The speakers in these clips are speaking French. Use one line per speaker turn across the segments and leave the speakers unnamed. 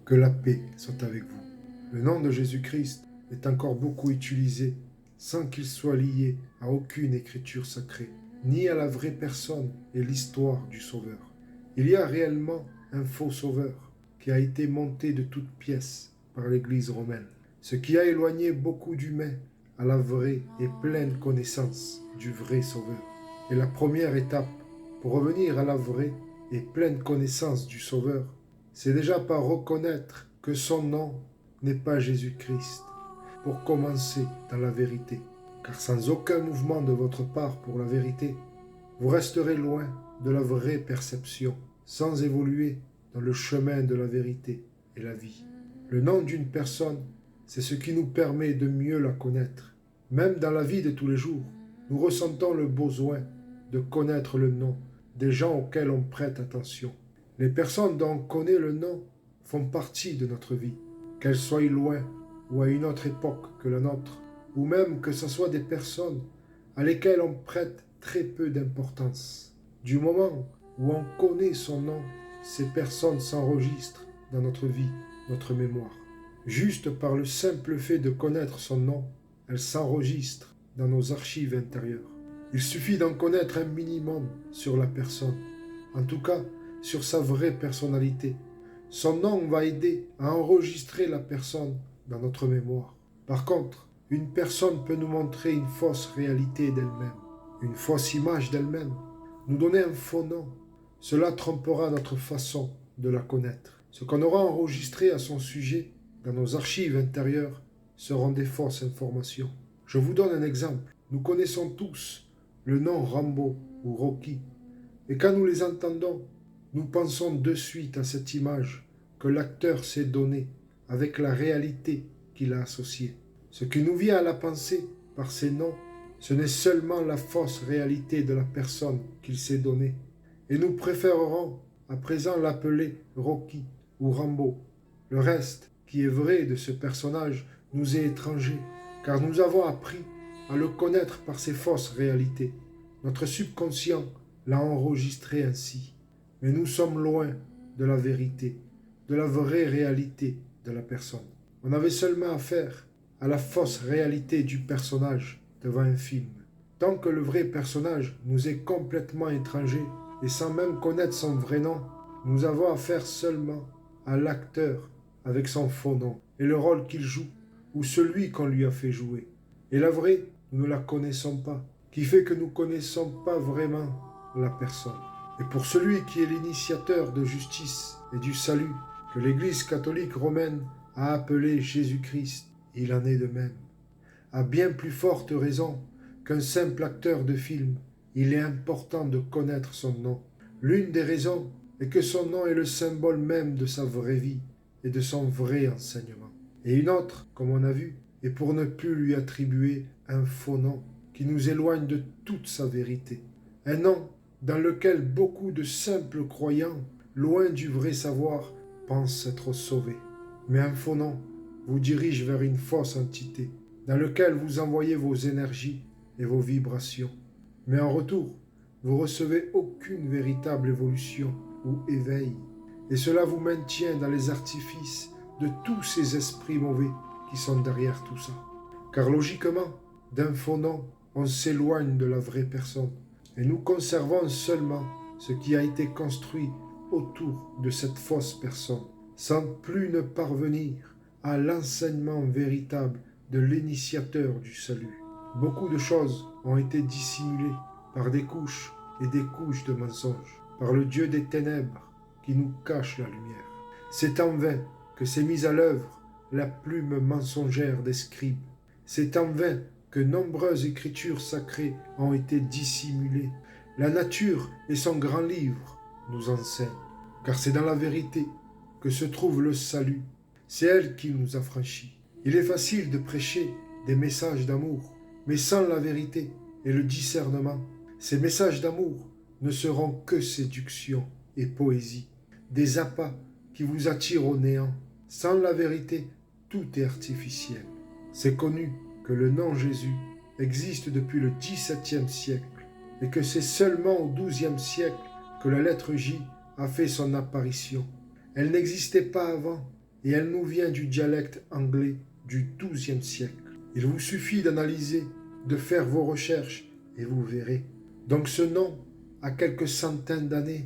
Que la paix soit avec vous. Le nom de Jésus-Christ est encore beaucoup utilisé sans qu'il soit lié à aucune écriture sacrée, ni à la vraie personne et l'histoire du Sauveur. Il y a réellement un faux Sauveur qui a été monté de toutes pièces par l'Église romaine, ce qui a éloigné beaucoup d'humains à la vraie et pleine connaissance du vrai Sauveur. Et la première étape pour revenir à la vraie et pleine connaissance du Sauveur, c'est déjà par reconnaître que son nom n'est pas Jésus-Christ, pour commencer dans la vérité. Car sans aucun mouvement de votre part pour la vérité, vous resterez loin de la vraie perception, sans évoluer dans le chemin de la vérité et la vie. Le nom d'une personne, c'est ce qui nous permet de mieux la connaître. Même dans la vie de tous les jours, nous ressentons le besoin de connaître le nom des gens auxquels on prête attention. Les personnes dont on connaît le nom font partie de notre vie, qu'elles soient loin ou à une autre époque que la nôtre, ou même que ce soit des personnes à lesquelles on prête très peu d'importance. Du moment où on connaît son nom, ces personnes s'enregistrent dans notre vie, notre mémoire. Juste par le simple fait de connaître son nom, elles s'enregistrent dans nos archives intérieures. Il suffit d'en connaître un minimum sur la personne, en tout cas sur sa vraie personnalité. Son nom va aider à enregistrer la personne dans notre mémoire. Par contre, une personne peut nous montrer une fausse réalité d'elle-même, une fausse image d'elle-même, nous donner un faux nom. Cela trompera notre façon de la connaître. Ce qu'on aura enregistré à son sujet dans nos archives intérieures seront des fausses informations. Je vous donne un exemple. Nous connaissons tous le nom Rambo ou Rocky. Et quand nous les entendons, nous pensons de suite à cette image que l'acteur s'est donnée avec la réalité qu'il a associée. Ce qui nous vient à la pensée par ces noms, ce n'est seulement la fausse réalité de la personne qu'il s'est donnée. Et nous préférerons à présent l'appeler Rocky ou Rambo. Le reste, qui est vrai de ce personnage, nous est étranger, car nous avons appris à le connaître par ses fausses réalités. Notre subconscient l'a enregistré ainsi. Mais nous sommes loin de la vérité, de la vraie réalité de la personne. On avait seulement affaire à la fausse réalité du personnage devant un film. Tant que le vrai personnage nous est complètement étranger et sans même connaître son vrai nom, nous avons affaire seulement à l'acteur avec son faux nom et le rôle qu'il joue ou celui qu'on lui a fait jouer. Et la vraie, nous ne la connaissons pas, qui fait que nous ne connaissons pas vraiment la personne. Et pour celui qui est l'initiateur de justice et du salut, que l'Église catholique romaine a appelé Jésus-Christ, il en est de même. À bien plus forte raison qu'un simple acteur de film, il est important de connaître son nom. L'une des raisons est que son nom est le symbole même de sa vraie vie et de son vrai enseignement. Et une autre, comme on a vu, est pour ne plus lui attribuer un faux nom qui nous éloigne de toute sa vérité. Un nom dans lequel beaucoup de simples croyants, loin du vrai savoir, pensent être sauvés. Mais un faux nom vous dirige vers une fausse entité, dans lequel vous envoyez vos énergies et vos vibrations. Mais en retour, vous recevez aucune véritable évolution ou éveil. Et cela vous maintient dans les artifices de tous ces esprits mauvais qui sont derrière tout ça. Car logiquement, d'un faux nom, on s'éloigne de la vraie personne. Et nous conservons seulement ce qui a été construit autour de cette fausse personne, sans plus ne parvenir à l'enseignement véritable de l'initiateur du salut. Beaucoup de choses ont été dissimulées par des couches et des couches de mensonges, par le Dieu des ténèbres qui nous cache la lumière. C'est en vain que s'est mise à l'œuvre la plume mensongère des scribes. C'est en vain que nombreuses écritures sacrées ont été dissimulées. La nature et son grand livre nous enseignent, car c'est dans la vérité que se trouve le salut. C'est elle qui nous affranchit. Il est facile de prêcher des messages d'amour, mais sans la vérité et le discernement, ces messages d'amour ne seront que séduction et poésie, des appâts qui vous attirent au néant. Sans la vérité, tout est artificiel. C'est connu que le nom Jésus existe depuis le XVIIe siècle et que c'est seulement au XIIe siècle que la lettre J a fait son apparition. Elle n'existait pas avant, et elle nous vient du dialecte anglais du XIIe siècle. Il vous suffit d'analyser, de faire vos recherches, et vous verrez. Donc ce nom a quelques centaines d'années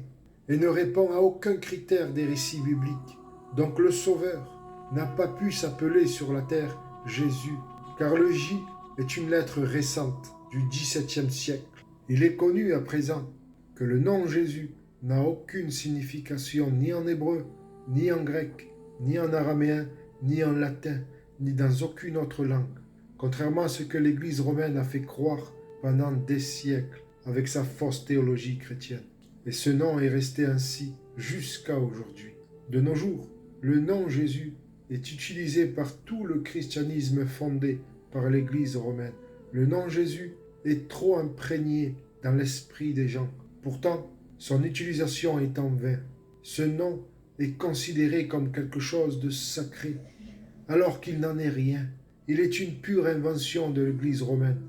et ne répond à aucun critère des récits bibliques. Donc le Sauveur n'a pas pu s'appeler sur la terre Jésus, car le J est une lettre récente du XVIIe siècle. Il est connu à présent que le nom Jésus n'a aucune signification ni en hébreu, ni en grec, ni en araméen, ni en latin, ni dans aucune autre langue, contrairement à ce que l'Église romaine a fait croire pendant des siècles avec sa fausse théologie chrétienne. Et ce nom est resté ainsi jusqu'à aujourd'hui. De nos jours, le nom Jésus est utilisé par tout le christianisme fondé par l'Église romaine. Le nom Jésus est trop imprégné dans l'esprit des gens. Pourtant, son utilisation est en vain. Ce nom est considéré comme quelque chose de sacré, alors qu'il n'en est rien. Il est une pure invention de l'Église romaine.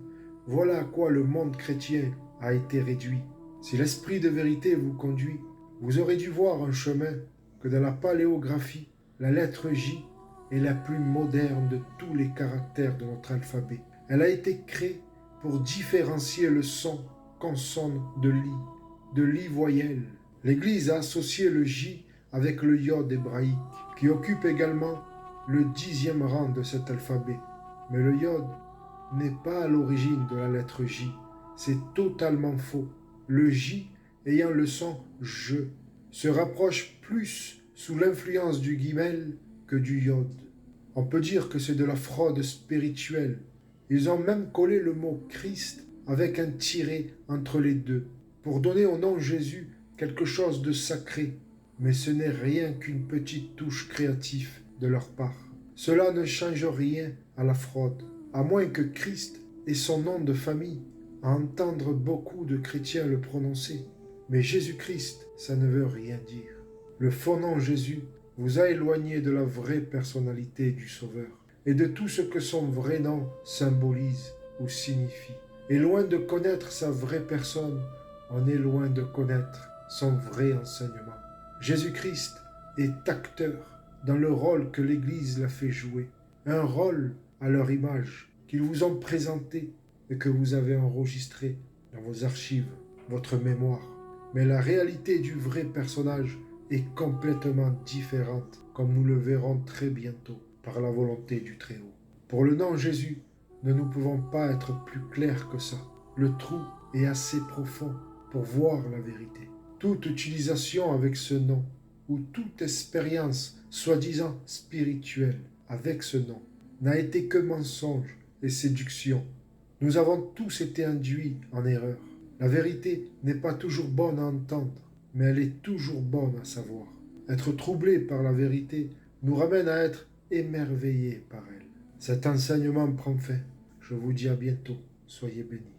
Voilà à quoi le monde chrétien a été réduit. Si l'esprit de vérité vous conduit, vous aurez dû voir un chemin que dans la paléographie, la lettre J est la plus moderne de tous les caractères de notre alphabet. Elle a été créée pour différencier le son consonne de l'i voyelle. L'Église a associé le J avec le iode hébraïque, qui occupe également le 10e rang de cet alphabet. Mais le iode n'est pas à l'origine de la lettre J. C'est totalement faux. Le J, ayant le son je, se rapproche plus sous l'influence du guimel que du iode. On peut dire que c'est de la fraude spirituelle. Ils ont même collé le mot Christ avec un tiret entre les deux, pour donner au nom Jésus quelque chose de sacré. Mais ce n'est rien qu'une petite touche créative de leur part. Cela ne change rien à la fraude, à moins que Christ ait son nom de famille, à entendre beaucoup de chrétiens le prononcer. Mais Jésus-Christ, ça ne veut rien dire. Le faux nom Jésus vous a éloigné de la vraie personnalité du Sauveur et de tout ce que son vrai nom symbolise ou signifie. Et loin de connaître sa vraie personne, on est loin de connaître son vrai enseignement. Jésus-Christ est acteur dans le rôle que l'Église l'a fait jouer, un rôle à leur image qu'ils vous ont présenté et que vous avez enregistré dans vos archives, votre mémoire. Mais la réalité du vrai personnage est complètement différente, comme nous le verrons très bientôt, par la volonté du Très-Haut. Pour le nom Jésus, ne nous pouvons pas être plus clairs que ça. Le trou est assez profond pour voir la vérité. Toute utilisation avec ce nom, ou toute expérience soi-disant spirituelle avec ce nom, n'a été que mensonge et séduction. Nous avons tous été induits en erreur. La vérité n'est pas toujours bonne à entendre, mais elle est toujours bonne à savoir. Être troublé par la vérité nous ramène à être émerveillés par elle. Cet enseignement prend fin. Je vous dis à bientôt. Soyez bénis.